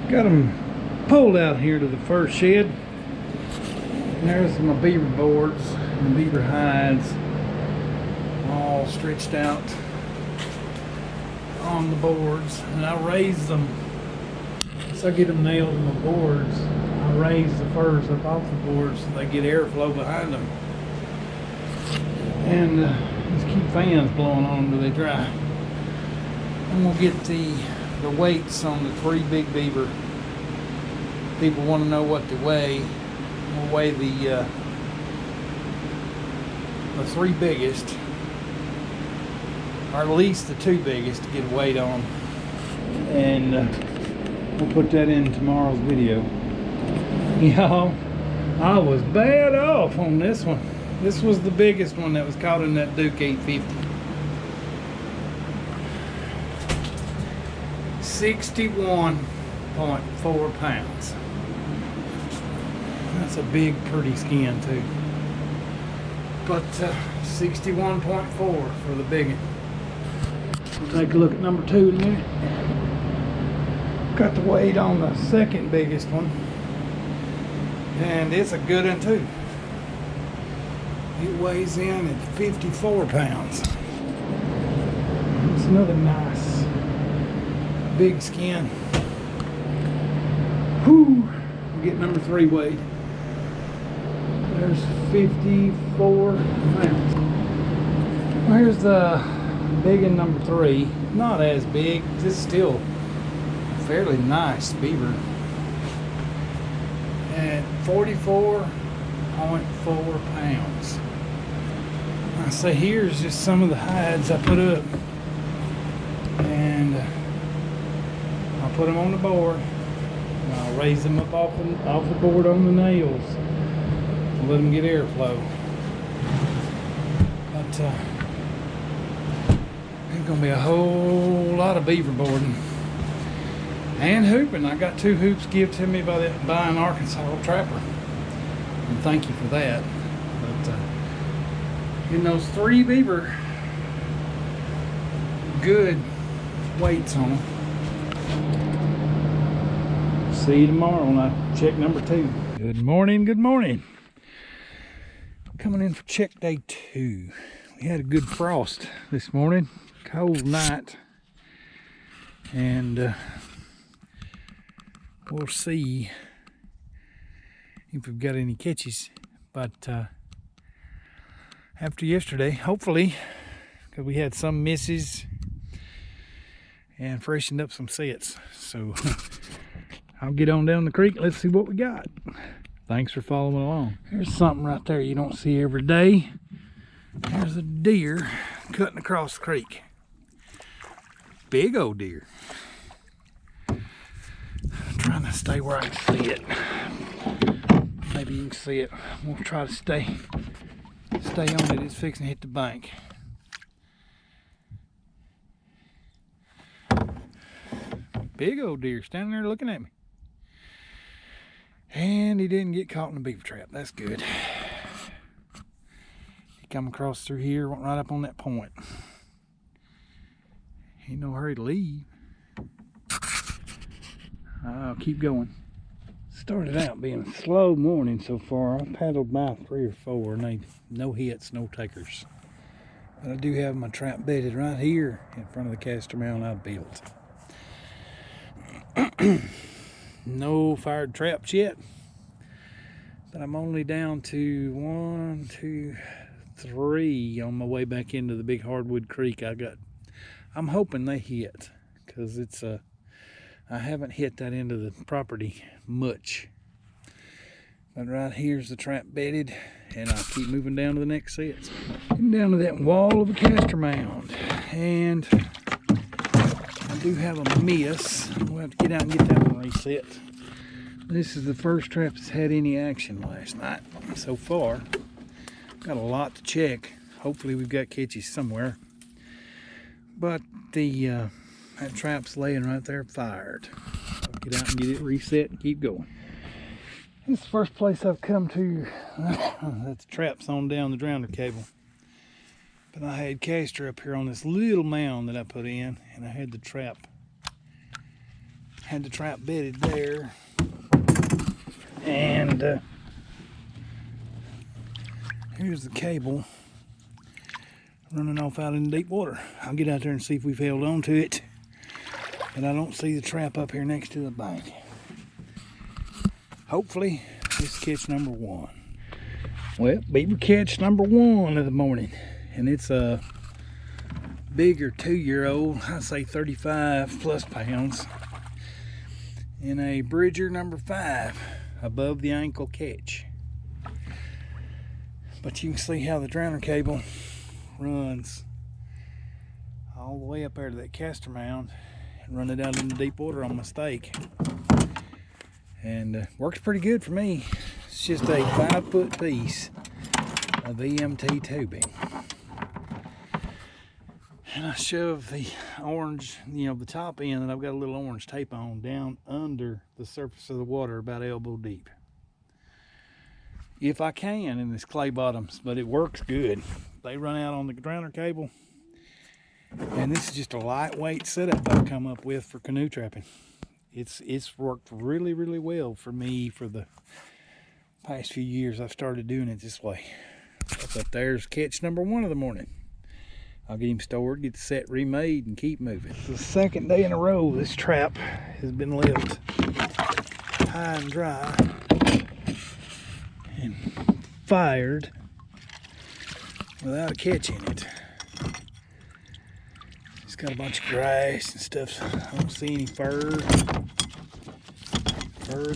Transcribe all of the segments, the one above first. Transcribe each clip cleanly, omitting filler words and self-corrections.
Got them pulled out here to the first shed. And there's my beaver boards and beaver hides all stretched out on the boards. And I raise them, once I get them nailed in the boards, I raise the furs up off the boards so they get airflow behind them. And just keep fans blowing on them till they dry. I'm gonna get the weights on the 3 big beaver. People want to know what to weigh. We'll weigh the 3 biggest, or at least the 2 biggest, to get a weight on, and we'll put that in tomorrow's video. Y'all, I was bad off on this one. This was the biggest one that was caught in that Duke 850. 61.4 pounds. That's a big, pretty skin too. But 61.4 for the big one. We'll take a look at number 2 in a minute. Got the weight on the 2nd biggest one, and it's a good one too. It weighs in at 54 pounds. It's another nice big skin. Whew. We'll get number 3 weighed. There's 54 pounds. Well, here's the big one, number 3. Not as big, just still fairly nice beaver. At 44.4 pounds. I say here's just some of the hides I put up, and I'll put them on the board, and I'll raise them up off the board on the nails and let them get airflow. But there's gonna be a whole lot of beaver boarding and hooping. I got 2 hoops given to me by an Arkansas trapper, and thank you for that. But getting those 3 beaver, good weights on them. See you tomorrow when I check number 2. Good morning, good morning. Coming in for check day 2. We had a good frost this morning, cold night, and we'll see if we've got any catches. But after yesterday, hopefully, because we had some misses and freshened up some sets. So I'll get on down the creek. Let's see what we got. Thanks for following along. Here's something right there you don't see every day. There's a deer cutting across the creek. Big old deer. I'm trying to stay where I can see it. Maybe you can see it. We'll try to stay on it. It's fixing to hit the bank. Big old deer standing there looking at me. And he didn't get caught in a beaver trap. That's good. He come across through here, went right up on that point. Ain't no hurry to leave. I'll keep going. Started out being a slow morning so far. I paddled by 3 or 4 and no hits, no takers. But I do have my trap bedded right here in front of the caster mound I built. No fired traps yet, but I'm only down to 1, 2, 3 on my way back into the big hardwood creek. I'm hoping they hit, because I haven't hit that end of the property much. But right here's the trap bedded, and I'll keep moving down to the next sets. Getting down to that wall of a caster mound, and I do have a miss. We'll have to get out and get that one reset. This is the first trap that's had any action last night so far. Got a lot to check. Hopefully we've got catches somewhere. But that trap's laying right there fired. I'll get out and get it reset and keep going. This is the first place I've come to that the trap's on down the drowner cable. But I had caster up here on this little mound that I put in, and I had the trap Had the trap bedded there. And here's the cable running off out in the deep water. I'll get out there and see if we've held on to it. But I don't see the trap up here next to the bank. Hopefully, this is catch number 1. Well, beaver catch number 1 of the morning. And it's a bigger 2-year-old, I'd say 35 plus pounds. In a Bridger number 5, above the ankle catch. But you can see how the drowner cable runs all the way up there to that caster mound and run it out in the deep water on my stake. And works pretty good for me. It's just a 5-foot piece of EMT tubing. And I shove the orange, the top end, and I've got a little orange tape on down under the surface of the water about elbow deep. If I can in this clay bottoms, but it works good. They run out on the drowner cable. And this is just a lightweight setup I've come up with for canoe trapping. It's worked really, really well for me for the past few years. I've started doing it this way. But there's catch number 1 of the morning. I'll get him stored, get the set remade, and keep moving. It's the 2nd day in a row this trap has been left high and dry and fired without a catch in it. It's got a bunch of grass and stuff. I don't see any fur,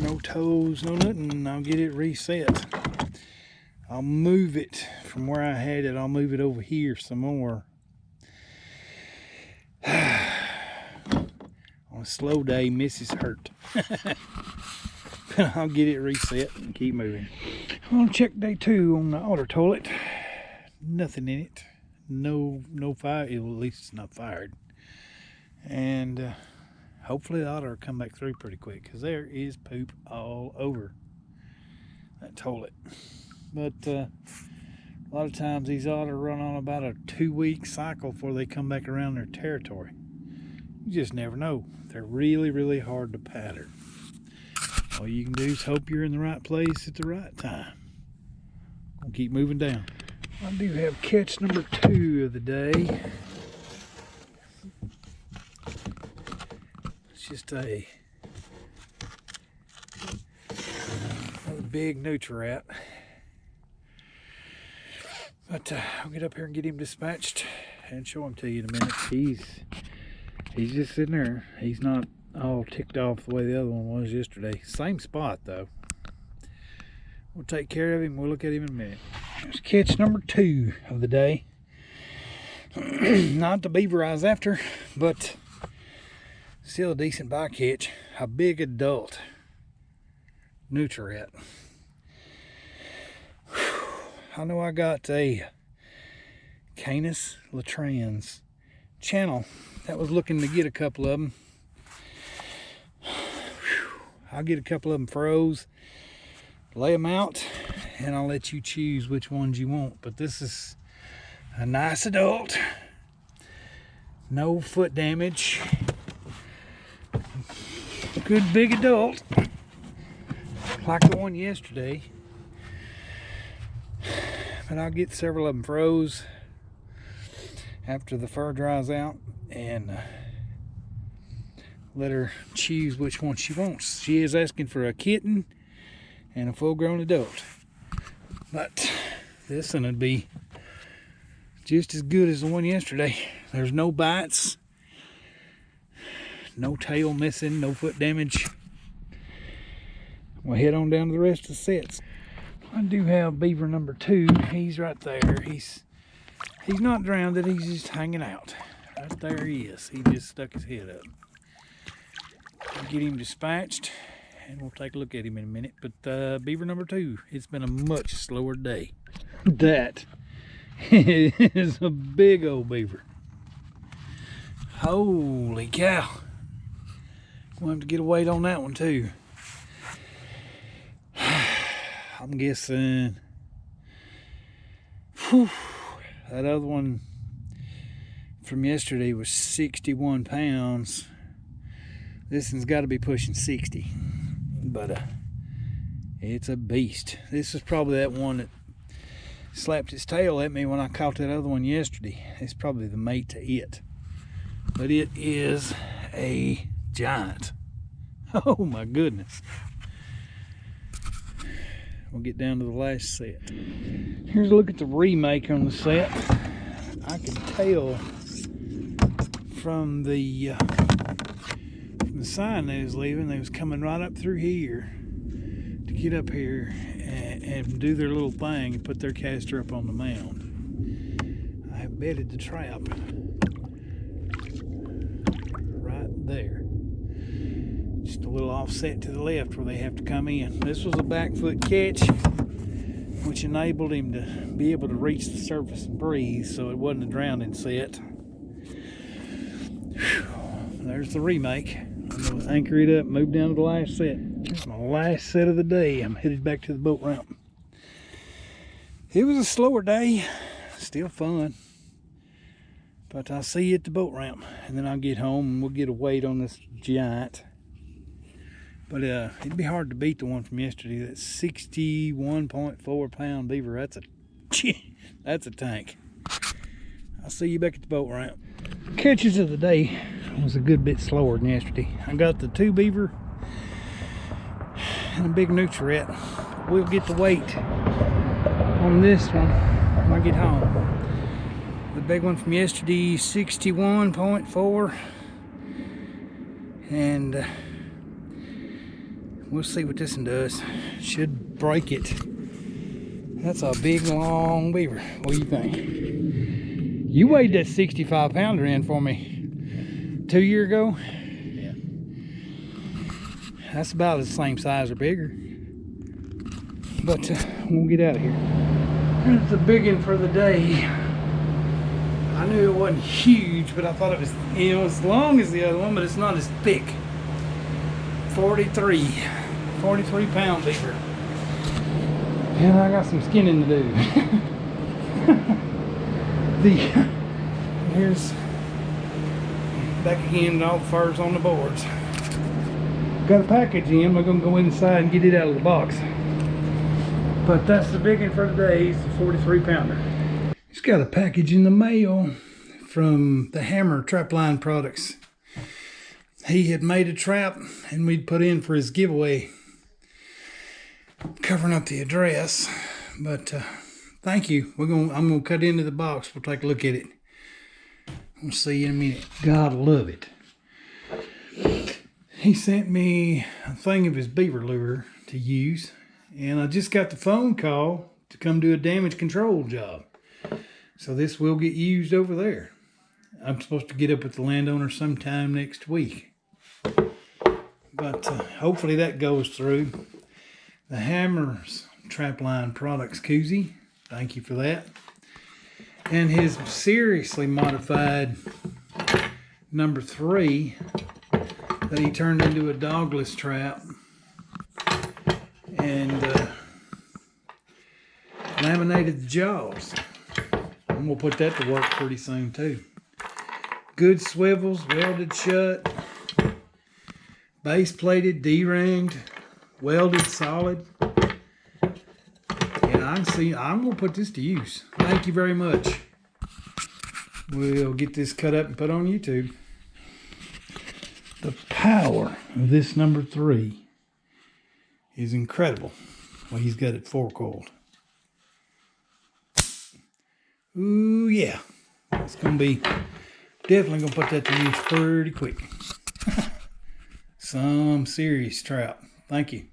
no toes, no nothing. I'll get it reset. I'll move it from where I had it. I'll move it over here some more. On a slow day, misses hurt. I'll get it reset and keep moving. I'll check day 2 on the otter toilet. Nothing in it. No fire. Well, at least it's not fired. And hopefully the otter will come back through pretty quick, because there is poop all over that toilet. But a lot of times these otter run on about a 2-week cycle before they come back around their territory. You just never know. They're really, really hard to pattern. All you can do is hope you're in the right place at the right time. I'll keep moving down. I do have catch number 2 of the day. It's just a big nutria rat. But I'll get up here and get him dispatched and show him to you in a minute. He's just sitting there. He's not all ticked off the way the other one was yesterday. Same spot though. We'll take care of him. We'll look at him in a minute. Here's catch number 2 of the day. Not the beaver I was after, but still a decent bycatch. A big adult nutria rat. I know I got a Canis latrans channel that was looking to get a couple of them. I'll get a couple of them froze, lay them out, and I'll let you choose which ones you want. But this is a nice adult, no foot damage, good big adult, like the one yesterday. But I'll get several of them froze after the fur dries out and let her choose which one she wants. She is asking for a kitten and a full-grown adult, but this one would be just as good as the one yesterday. There's no bites, no tail missing, no foot damage. We'll head on down to the rest of the sets. I do have beaver number 2. He's right there. He's not drowned, he's just hanging out. Right there he is. He just stuck his head up. I'll get him dispatched and we'll take a look at him in a minute. But beaver number 2, it's been a much slower day. That is a big old beaver. Holy cow. We'll have to get a weight on that one too. I'm guessing that other one from yesterday was 61 pounds. This one's got to be pushing 60, but it's a beast. This is probably that one that slapped its tail at me when I caught that other one yesterday. It's probably the mate to it, but it is a giant. Oh my goodness. We'll get down to the last set. Here's a look at the remake on the set. I can tell from the sign they was leaving, they was coming right up through here to get up here and do their little thing and put their caster up on the mound. I have bedded the trap right there. Just a little offset to the left where they have to come in. This was a back foot catch, which enabled him to be able to reach the surface and breathe, so it wasn't a drowning set. Whew. There's the remake. I'm going to anchor it up, move down to the last set. It's my last set of the day. I'm headed back to the boat ramp. It was a slower day, still fun. But I'll see you at the boat ramp, and then I'll get home and we'll get a weight on this giant. But it'd be hard to beat the one from yesterday. That 61.4 pound beaver. That's a tank. I'll see you back at the boat ramp. Catches of the day was a good bit slower than yesterday. I got the 2 beaver and a big nutria. We'll get the weight on this one when I get home. The big one from yesterday, 61.4, and we'll see what this one does. Should break it. That's a big, long beaver. What do you think? You weighed that 65 pounder in for me 2 years ago. Yeah. That's about the same size or bigger. But we'll get out of here. Here's the big one for the day. I knew it wasn't huge, but I thought it was, you know, as long as the other one, but it's not as thick. 43 pound beaver. And I got some skinning to do. Here's back again, all the furs on the boards. Got a package in. We're gonna go inside and get it out of the box. But that's the big one for today. It's a 43 pounder. He's got a package in the mail from the HAMMER'S TRAPLINE Products. He had made a trap and we'd put in for his giveaway, covering up the address. But thank you. I'm gonna cut into the box. We'll take a look at it. We'll see you in a minute. God love it. He sent me a thing of his beaver lure to use, and I just got the phone call to come do a damage control job. So this will get used over there. I'm supposed to get up with the landowner sometime next week. But hopefully that goes through. The HAMMER'S TRAPLINE Products koozie. Thank you for that. And his seriously modified number 3 that he turned into a dogless trap. And laminated the jaws. I'm gonna put that to work pretty soon too. Good swivels, welded shut, base plated, D-ringed, welded solid. And I'm gonna put this to use. Thank you very much. We'll get this cut up and put on YouTube. The power of this number 3 is incredible. Well, he's got it 4-coiled. Ooh, yeah. It's going to be definitely going to put that to use pretty quick. Some serious trap. Thank you.